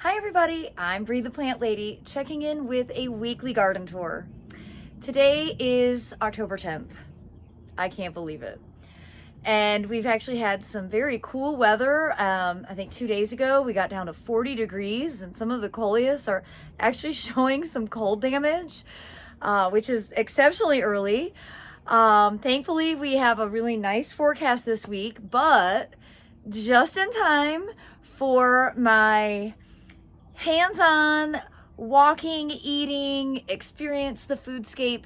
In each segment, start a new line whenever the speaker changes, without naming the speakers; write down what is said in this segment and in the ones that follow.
Hi everybody, I'm Bree the Plant Lady, checking in with a weekly garden tour. Today is October 10th. I can't believe it. And we've actually had some very cool weather. I think 2 days ago we got down to 40 degrees and some of the coleus are actually showing some cold damage, which is exceptionally early. Thankfully we have a really nice forecast this week, but just in time for my hands-on walking, eating, experience the foodscape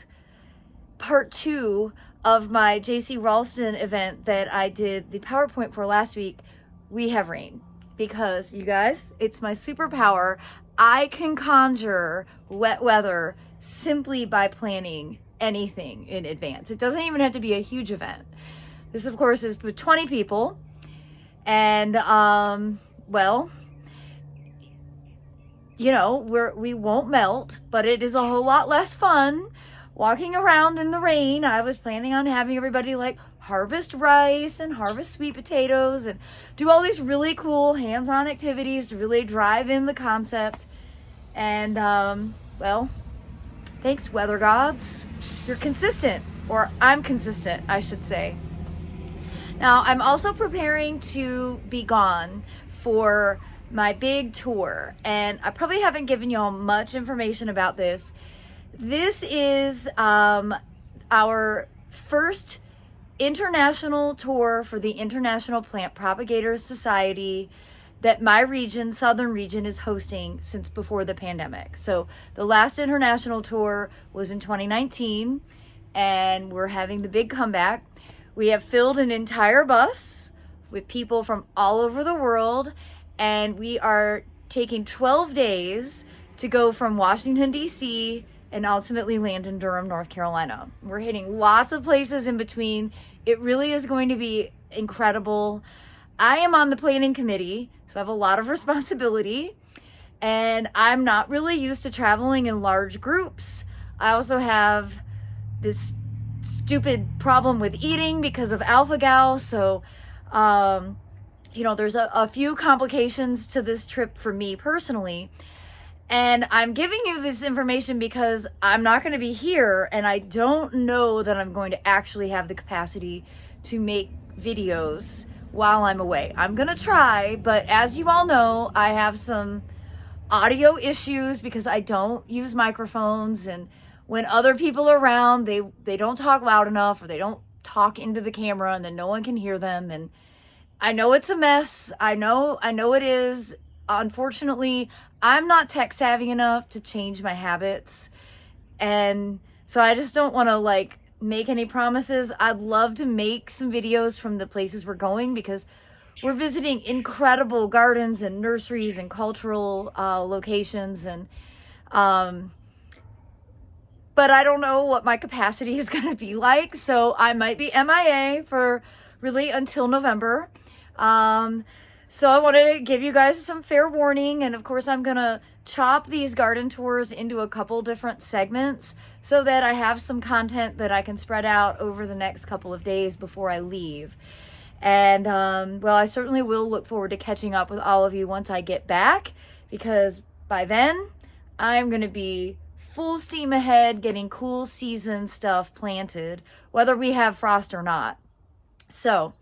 part 2 of my JC Ralston event that I did the PowerPoint for last week. We have rain because, you guys, it's my superpower. I can conjure wet weather simply by planning anything in advance. It doesn't even have to be a huge event. This, of course, is with 20 people. And, well, you know, we won't melt, but it is a whole lot less fun walking around in the rain. I was planning on having everybody like harvest rice and harvest sweet potatoes and do all these really cool hands-on activities to really drive in the concept. And, well, thanks, weather gods. You're consistent, or I'm consistent, I should say. Now, I'm also preparing to be gone for my big tour, and I probably haven't given y'all much information about this. This is our first international tour for the International Plant Propagators Society that my region, Southern region, is hosting since before the pandemic. So the last international tour was in 2019, and we're having the big comeback. We have filled an entire bus with people from all over the world, and we are taking 12 days to go from Washington, D.C. and ultimately land in Durham, North Carolina. We're hitting lots of places in between. It really is going to be incredible. I am on the planning committee, so I have a lot of responsibility, and I'm not really used to traveling in large groups. I also have this stupid problem with eating because of alpha-gal, so you know, there's a few complications to this trip for me personally. And I'm giving you this information because I'm not going to be here, and I don't know that I'm going to actually have the capacity to make videos while I'm away. I'm going to try, but as you all know, I have some audio issues because I don't use microphones, and when other people are around, they don't talk loud enough, or they don't talk into the camera, and then no one can hear them. And I know it's a mess. I know it is. Unfortunately, I'm not tech savvy enough to change my habits. And so I just don't want to like make any promises. I'd love to make some videos from the places we're going because we're visiting incredible gardens and nurseries and cultural locations. And, but I don't know what my capacity is going to be like. So I might be MIA for really until November. So I wanted to give you guys some fair warning, and of course I'm gonna chop these garden tours into a couple different segments so that I have some content that I can spread out over the next couple of days before I leave. And well, I certainly will look forward to catching up with all of you once I get back, because by then I'm gonna be full steam ahead getting cool season stuff planted, whether we have frost or not. So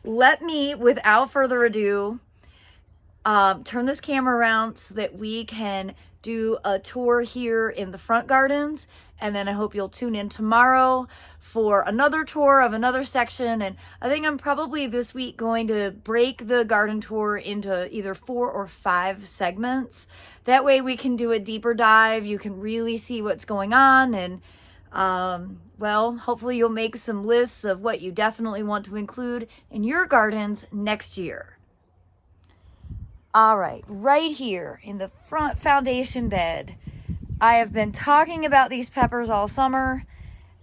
let me, without further ado, turn this camera around so that we can do a tour here in the front gardens. And then I hope you'll tune in tomorrow for another tour of another section. And I think I'm probably this week going to break the garden tour into either 4 or 5 segments. That way we can do a deeper dive. You can really see what's going on, and well, hopefully you'll make some lists of what you definitely want to include in your gardens next year. All right, right here in the front foundation bed, I have been talking about these peppers all summer.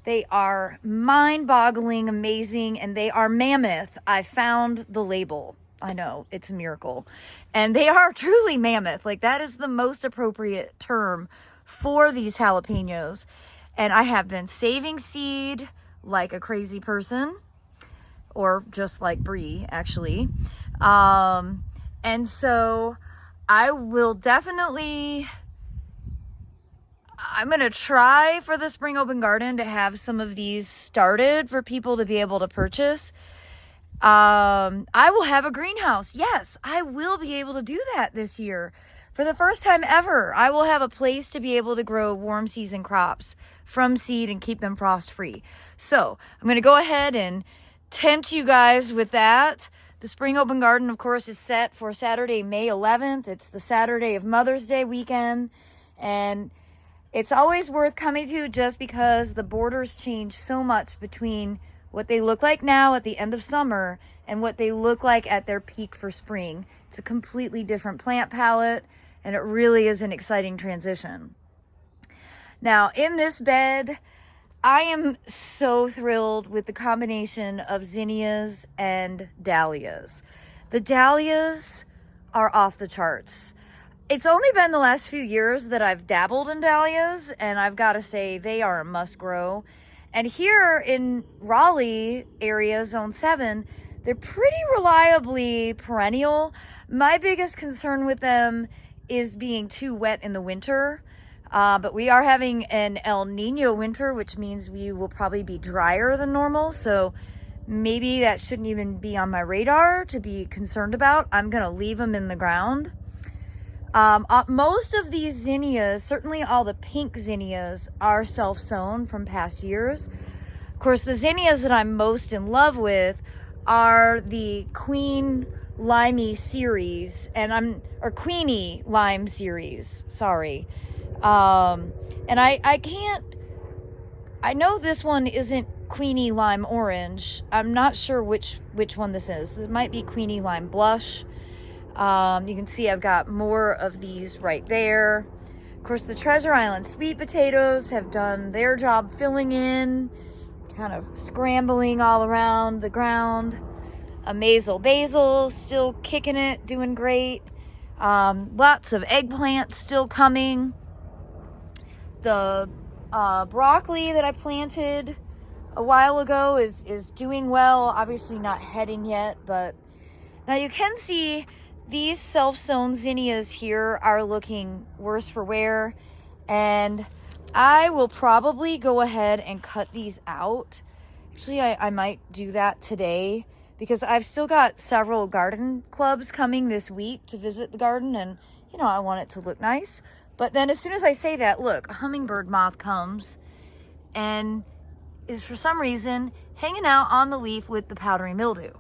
They are mind-boggling, amazing, and they are mammoth. I found the label. I know, it's a miracle. And they are truly mammoth. Like, that is the most appropriate term for these jalapenos. And I have been saving seed like a crazy person, or just like Bree, actually. And so I will definitely, I'm going to try for the Spring Open Garden to have some of these started for people to be able to purchase. I will have a greenhouse. Yes, I will be able to do that this year. For the first time ever, I will have a place to be able to grow warm season crops from seed and keep them frost free. So I'm going to go ahead and tempt you guys with that. The Spring Open Garden, of course, is set for Saturday, May 11th. It's the Saturday of Mother's Day weekend. And it's always worth coming to just because the borders change so much between what they look like now at the end of summer and what they look like at their peak for spring. It's a completely different plant palette, and it really is an exciting transition. Now, in this bed, I am so thrilled with the combination of zinnias and dahlias. The dahlias are off the charts. It's only been the last few years that I've dabbled in dahlias, and I've got to say they are a must grow. And here in Raleigh area, zone 7, they're pretty reliably perennial. My biggest concern with them is being too wet in the winter. But we are having an El Nino winter, which means we will probably be drier than normal. So maybe that shouldn't even be on my radar to be concerned about. I'm going to leave them in the ground. Most of these zinnias, certainly all the pink zinnias, are self-sown from past years. Of course, the zinnias that I'm most in love with are the Queen Limey series, or Queenie Lime series, sorry. And I know this one isn't Queenie Lime Orange. I'm not sure which one this is. This might be Queenie Lime Blush. You can see I've got more of these right there. Of course, the Treasure Island sweet potatoes have done their job filling in, kind of scrambling all around the ground. Amazel basil still kicking it, doing great. Lots of eggplant still coming. The broccoli that I planted a while ago is doing well. Obviously not heading yet, but now you can see these self-sown zinnias here are looking worse for wear, and I will probably go ahead and cut these out. Actually, I might do that today because I've still got several garden clubs coming this week to visit the garden, and you know, I want it to look nice. But then as soon as I say that, look, a hummingbird moth comes and is for some reason hanging out on the leaf with the powdery mildew.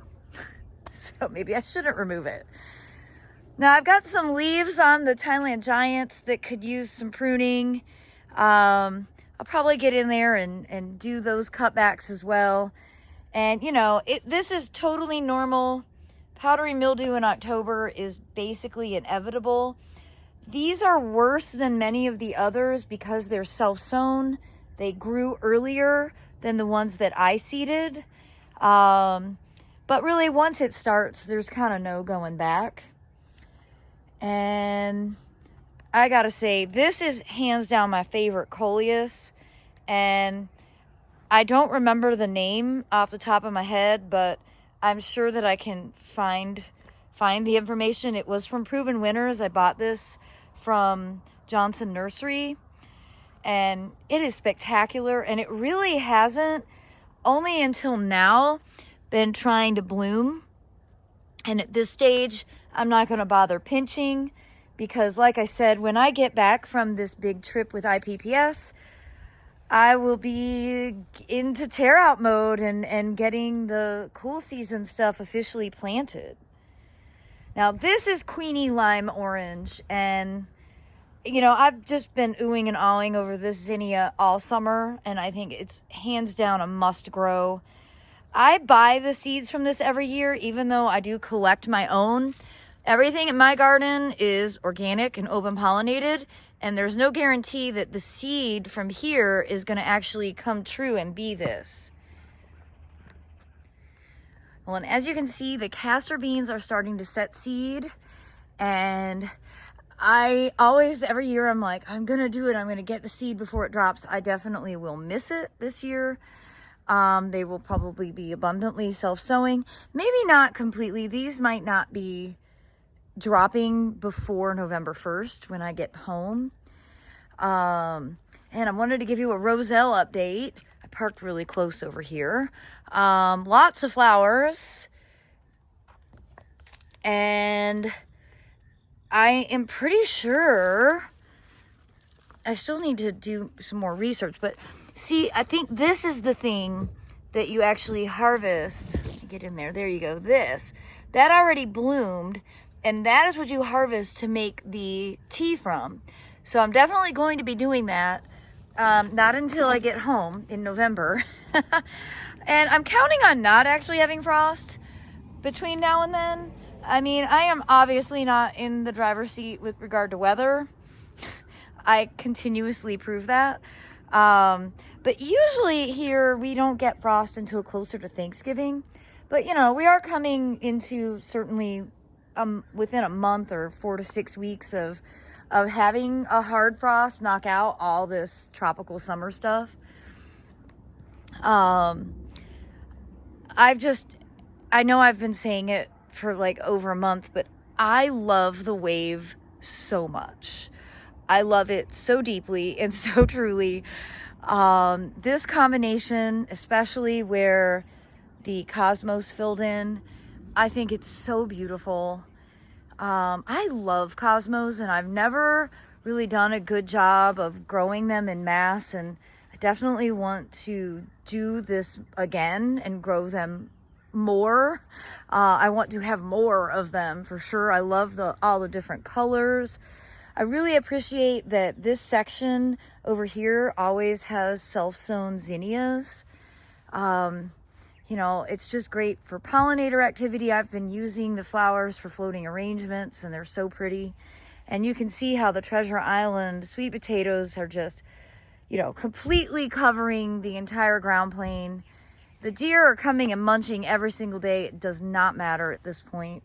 So maybe I shouldn't remove it. Now I've got some leaves on the Thailand Giants that could use some pruning. I'll probably get in there and do those cutbacks as well. And you know, this is totally normal. Powdery mildew in October is basically inevitable. These are worse than many of the others because they're self-sown. They grew earlier than the ones that I seeded. But really, once it starts, there's kind of no going back. And I gotta say, this is hands down my favorite coleus. And I don't remember the name off the top of my head, but I'm sure that I can find the information. It was from Proven Winners. I bought this from Johnson Nursery, and it is spectacular. And it really hasn't, only until now, been trying to bloom. And at this stage, I'm not going to bother pinching because, like I said, when I get back from this big trip with IPPS, I will be into tear out mode and getting the cool season stuff officially planted. Now, this is Queenie Lime Orange, and you know, I've just been oohing and awing over this zinnia all summer, and I think it's hands down a must grow. I buy the seeds from this every year, even though I do collect my own. Everything in my garden is organic and open pollinated, and there's no guarantee that the seed from here is going to actually come true and be this. Well, and as you can see, the castor beans are starting to set seed, and I always, every year, I'm like, I'm going to do it. I'm going to get the seed before it drops. I definitely will miss it this year. They will probably be abundantly self-sowing. Maybe not completely. These might not be dropping before November 1st when I get home. And I wanted to give you a roselle update. I parked really close over here. Lots of flowers. And I am pretty sure, I still need to do some more research, but see, I think this is the thing that you actually harvest. Get in there. There you go. That already bloomed, and that is what you harvest to make the tea from. So I'm definitely going to be doing that. Not until I get home in November. And I'm counting on not actually having frost between now and then. I mean, I am obviously not in the driver's seat with regard to weather. I continuously prove that. But usually here we don't get frost until closer to Thanksgiving. But, you know, we are coming into certainly within a month or 4 to 6 weeks of having a hard frost knock out all this tropical summer stuff. I know I've been saying it for like over a month, but I love the wave so much. I love it so deeply and so truly. This combination, especially where the cosmos filled in, I think it's so beautiful. I love cosmos, and I've never really done a good job of growing them in mass, and I definitely want to do this again and grow them more. I want to have more of them for sure. I love all the different colors. I really appreciate that this section over here always has self-sown zinnias. You know, it's just great for pollinator activity. I've been using the flowers for floating arrangements, and they're so pretty. And you can see how the Treasure Island sweet potatoes are just, you know, completely covering the entire ground plane. The deer are coming and munching every single day. It does not matter at this point.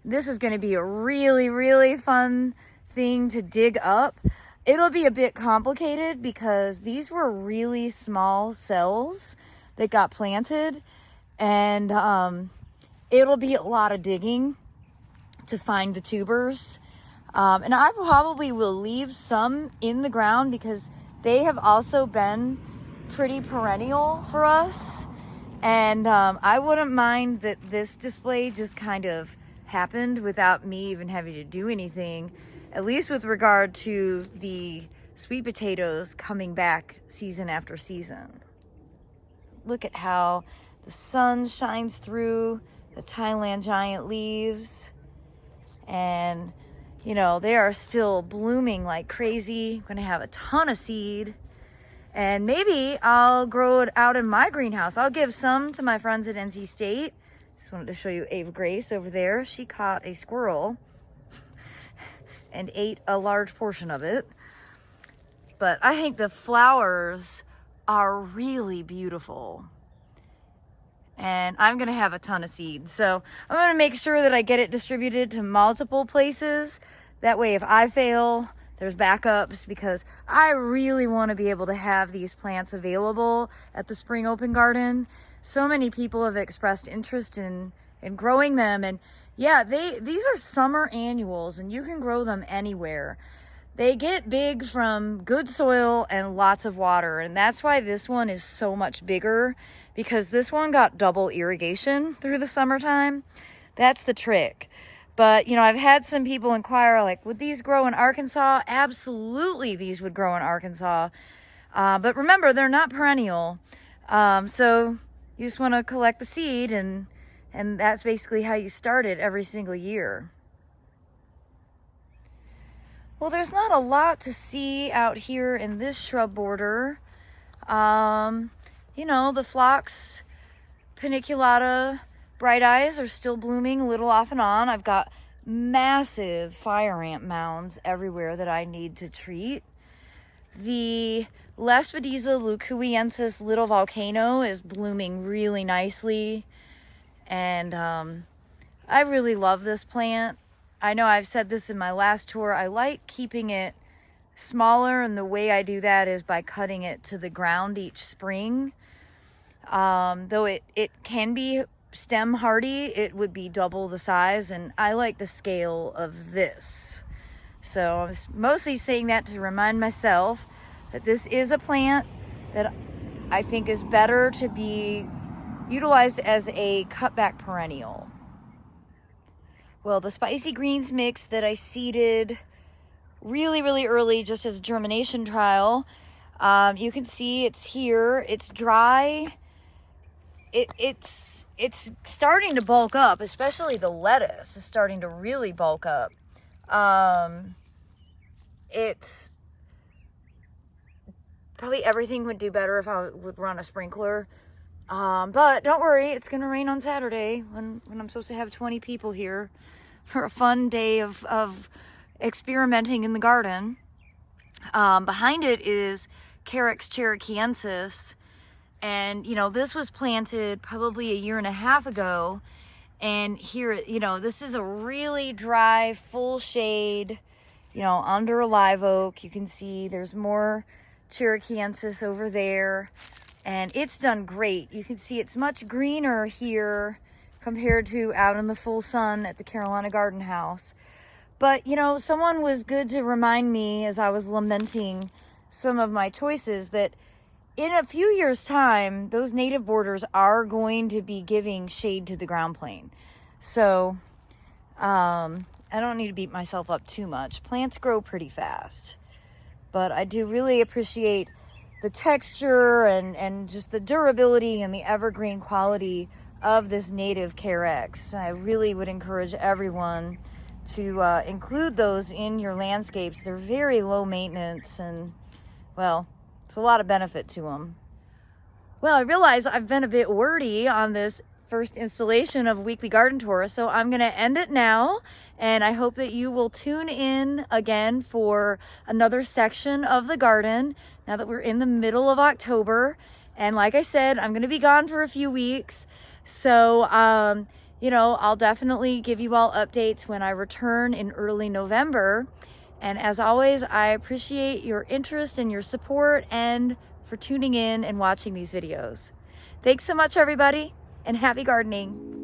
This is going to be a really, really fun thing to dig up. It'll be a bit complicated because these were really small cells that got planted, and it'll be a lot of digging to find the tubers. And I probably will leave some in the ground because they have also been pretty perennial for us. And I wouldn't mind that this display just kind of happened without me even having to do anything, at least with regard to the sweet potatoes coming back season after season. Look at how the sun shines through the Thailand giant leaves. And, you know, they are still blooming like crazy. I'm going to have a ton of seed. And maybe I'll grow it out in my greenhouse. I'll give some to my friends at NC State. Just wanted to show you Ava Grace over there. She caught a squirrel and ate a large portion of it. But I think the flowers are really beautiful. And I'm going to have a ton of seeds. So I'm going to make sure that I get it distributed to multiple places. That way if I fail, there's backups, because I really want to be able to have these plants available at the Spring Open Garden. So many people have expressed interest in growing them. And yeah, these are summer annuals, and you can grow them anywhere. They get big from good soil and lots of water, and that's why this one is so much bigger, because this one got double irrigation through the summertime. That's the trick. But, you know, I've had some people inquire, like, would these grow in Arkansas? Absolutely, these would grow in Arkansas. But remember, they're not perennial. So you just want to collect the seed, and that's basically how you start it every single year. Well, there's not a lot to see out here in this shrub border. You know, the phlox paniculata bright eyes are still blooming a little off and on. I've got massive fire ant mounds everywhere that I need to treat. The Lespedeza leucoiensis little volcano is blooming really nicely. And I really love this plant. I know I've said this in my last tour. I like keeping it smaller, and the way I do that is by cutting it to the ground each spring. Though it can be stem hardy, it would be double the size, and I like the scale of this. So I was mostly saying that to remind myself that this is a plant that I think is better to be utilized as a cutback perennial. Well, the spicy greens mix that I seeded really early just as a germination trial, you can see it's here. It's dry. It's starting to bulk up, especially the lettuce is starting to really bulk up. It's probably everything would do better if I would run a sprinkler. But don't worry, it's gonna rain on Saturday when I'm supposed to have 20 people here for a fun day of experimenting in the garden. Behind it is Carex cherokeensis, and you know, this was planted probably a year and a half ago, and here, you know, this is a really dry, full shade, you know, under a live oak. You can see there's more cherokeensis over there, and it's done great. You can see it's much greener here compared to out in the full sun at the Carolina Garden House. But, you know, someone was good to remind me as I was lamenting some of my choices that in a few years' time, those native borders are going to be giving shade to the ground plane. So, I don't need to beat myself up too much. Plants grow pretty fast. But I do really appreciate the texture and just the durability and the evergreen quality of this native Carex. I really would encourage everyone to include those in your landscapes. They're very low maintenance, and well, it's a lot of benefit to them. Well, I realize I've been a bit wordy on this first installation of Weekly Garden Tour, so I'm going to end it now, and I hope that you will tune in again for another section of the garden now that we're in the middle of October. And like I said, I'm going to be gone for a few weeks, so you know, I'll definitely give you all updates when I return in early November. And as always, I appreciate your interest and your support and for tuning in and watching these videos. Thanks so much, everybody, and happy gardening.